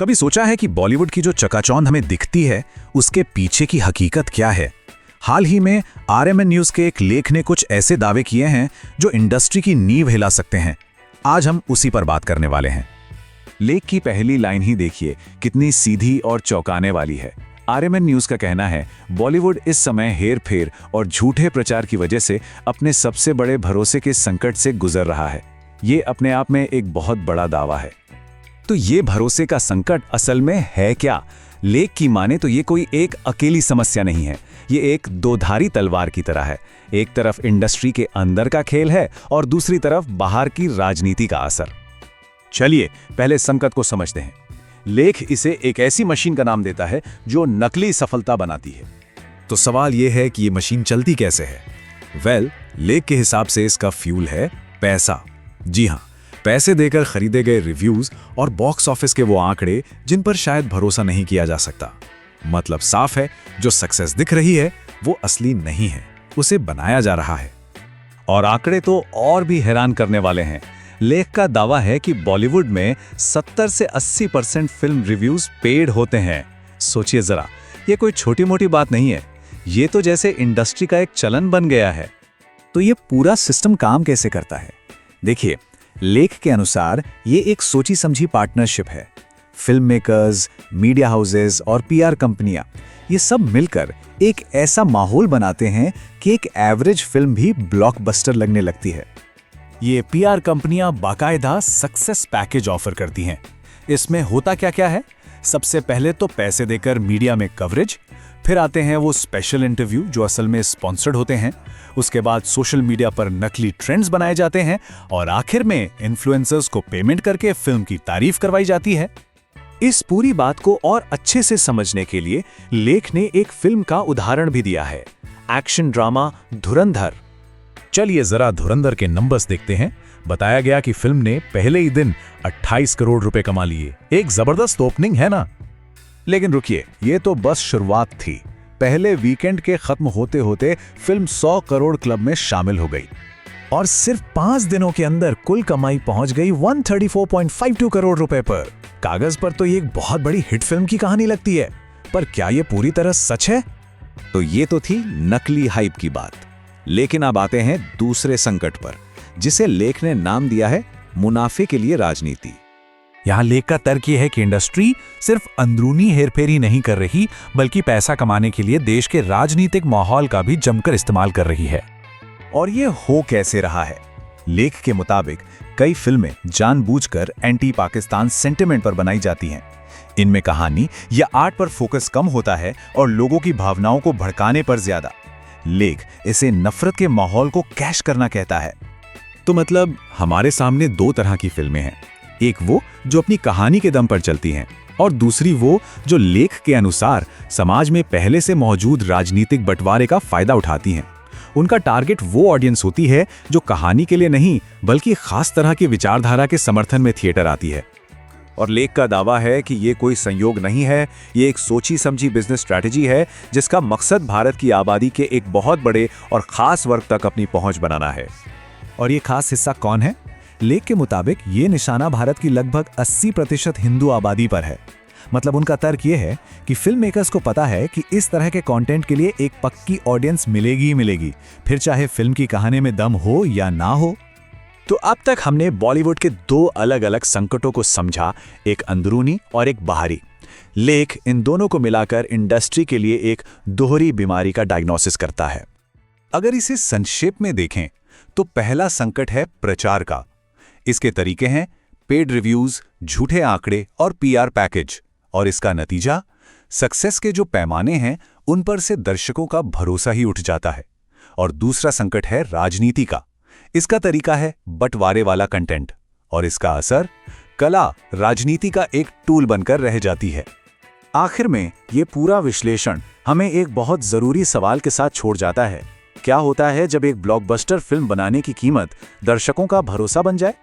कभी सोचा है कि बॉलीवुड की जो चकाचौंध हमें दिखती है उसके पीछे की हकीकत क्या है? हाल ही में आरएमएन न्यूज़ के एक लेख ने कुछ ऐसे दावे किए हैं जो इंडस्ट्री की नींव हिला सकते हैं। आज हम उसी पर बात करने वाले हैं। लेख की पहली लाइन ही देखिए, कितनी सीधी और चौंकाने वाली है। आरएमएन न्यूज़ का कहना है, बॉलीवुड इस समय हेर-फेर और झूठे प्रचार की वजह से अपने सबसे बड़े भरोसे के संकट से गुजर रहा है। ये अपने आप में एक बहुत बड़ा दावा है। तो ये भरोसे का संकट असल में है क्या? लेख की माने तो ये कोई एक अकेली समस्या नहीं है, ये एक दोधारी तलवार की तरह है। एक तरफ इंडस्ट्री के अंदर का खेल है और दूसरी तरफ बाहर की राजनीति का असर। चलिए पहले संकट को समझते हैं। लेख इसे एक ऐसी मशीन का नाम देता है जो नकली सफलता बनाती है। तो सवाल यह है कि ये मशीन चलती कैसे है? लेख के हिसाब से इसका फ्यूल है पैसा। जी हाँ, पैसे देकर खरीदे गए रिव्यूज और बॉक्स ऑफिस के वो आंकड़े जिन पर शायद भरोसा नहीं किया जा सकता। मतलब साफ है, जो सक्सेस दिख रही है वो असली नहीं है, उसे बनाया जा रहा है। और आंकड़े तो और भी हैरान करने वाले हैं। लेख का दावा है कि बॉलीवुड में 70 से 80% फिल्म रिव्यूज पेड होते हैं। सोचिए जरा, ये कोई छोटी मोटी बात नहीं है, ये तो जैसे इंडस्ट्री का एक चलन बन गया है। तो ये पूरा सिस्टम काम कैसे करता है? देखिए, लेख के अनुसार ये एक सोची समझी पार्टनरशिप है। फिल्म मेकर्स, मीडिया हाउसेस और पीआर कंपनियां, ये सब मिलकर एक ऐसा माहौल बनाते हैं कि एक एवरेज फिल्म भी ब्लॉकबस्टर लगने लगती है। ये पीआर कंपनियां बाकायदा सक्सेस पैकेज ऑफर करती हैं। इसमें होता क्या क्या है? सबसे पहले तो पैसे देकर मीडिया में कवरेज, फिर आते हैं वो स्पेशल इंटरव्यू जो असल में स्पॉन्सर्ड होते हैं, उसके बाद सोशल मीडिया पर नकली ट्रेंड्स बनाए जाते हैं और आखिर में इन्फ्लुएंसर्स को पेमेंट करके फिल्म की तारीफ करवाई जाती है। इस पूरी बात को और अच्छे से समझने के लिए लेख ने एक फिल्म का उदाहरण भी दिया है, एक्शन ड्रामा धुरंधर। चलिए जरा धुरंधर के नंबर्स देखते हैं। बताया गया कि फिल्म ने पहले ही दिन 28 करोड़ रुपए कमा लिए। एक जबरदस्त ओपनिंग है ना? लेकिन रुकिए, ये तो बस शुरुआत थी। पहले वीकेंड के खत्म होते होते फिल्म 100 करोड़ क्लब में शामिल हो गई और सिर्फ 5 दिनों के अंदर कुल कमाई पहुंच गई 134.52 करोड़ रुपए पर। कागज पर तो ये एक बहुत बड़ी हिट फिल्म की कहानी लगती है, पर क्या ये पूरी तरह सच है? तो ये तो थी नकली हाइप की बात। लेकिन अब आते हैं दूसरे संकट पर, जिसे लेख ने नाम दिया है मुनाफे के लिए राजनीति। यहां लेख का तर्क यह है कि इंडस्ट्री सिर्फ अंदरूनी हेरफेर ही नहीं कर रही, बल्कि पैसा कमाने के लिए देश के राजनीतिक माहौल का भी जमकर इस्तेमाल कर रही है। और ये हो कैसे रहा है? लेख के मुताबिक कई फिल्में जानबूझकर एंटी पाकिस्तान सेंटिमेंट पर बनाई जाती हैं। इनमें कहानी या आर्ट पर फोकस कम होता है और लोगों की भावनाओं को भड़काने पर ज्यादा। लेख इसे नफरत के माहौल को कैश करना कहता है। तो मतलब हमारे सामने दो तरह की फिल्में हैं, एक वो जो अपनी कहानी के दम पर चलती हैं और दूसरी वो जो लेख के अनुसार समाज में पहले से मौजूद राजनीतिक बंटवारे का फायदा उठाती हैं। उनका टारगेट वो ऑडियंस होती है जो कहानी के लिए नहीं बल्कि खास तरह की विचारधारा के समर्थन में थिएटर आती है। और लेख का दावा है कि ये कोई संयोग नहीं है, ये एक सोची समझी बिजनेस स्ट्रैटेजी है जिसका मकसद भारत की आबादी के एक बहुत बड़े और खास वर्ग तक अपनी पहुंच बनाना है। और ये खास हिस्सा कौन है? लेख के मुताबिक ये निशाना भारत की लगभग 80% हिंदू आबादी पर है। मतलब उनका तर्क ये है कि फिल्म मेकर्स को पता है कि इस तरह के कंटेंट के लिए एक पक्की ऑडियंस मिलेगी ही मिलेगी, फिर चाहे फिल्म की कहानी में दम हो या ना हो। तो अब तक हमने बॉलीवुड के दो अलग अलग संकटों को समझा, एक अंदरूनी और एक बाहरी। लेख इन दोनों को मिलाकर इंडस्ट्री के लिए एक दोहरी बीमारी का डायग्नोसिस करता है। अगर इसे संक्षेप में देखें तो पहला संकट है प्रचार का। इसके तरीके हैं पेड रिव्यूज, झूठे आंकड़े और पीआर पैकेज। और इसका नतीजा, सक्सेस के जो पैमाने हैं उन पर से दर्शकों का भरोसा ही उठ जाता है। और दूसरा संकट है राजनीति का। इसका तरीका है बंटवारे वाला कंटेंट और इसका असर, कला राजनीति का एक टूल बनकर रह जाती है। आखिर में ये पूरा विश्लेषण हमें एक बहुत जरूरी सवाल के साथ छोड़ जाता है। क्या होता है जब एक ब्लॉकबस्टर फिल्म बनाने की कीमत दर्शकों का भरोसा बन जाए?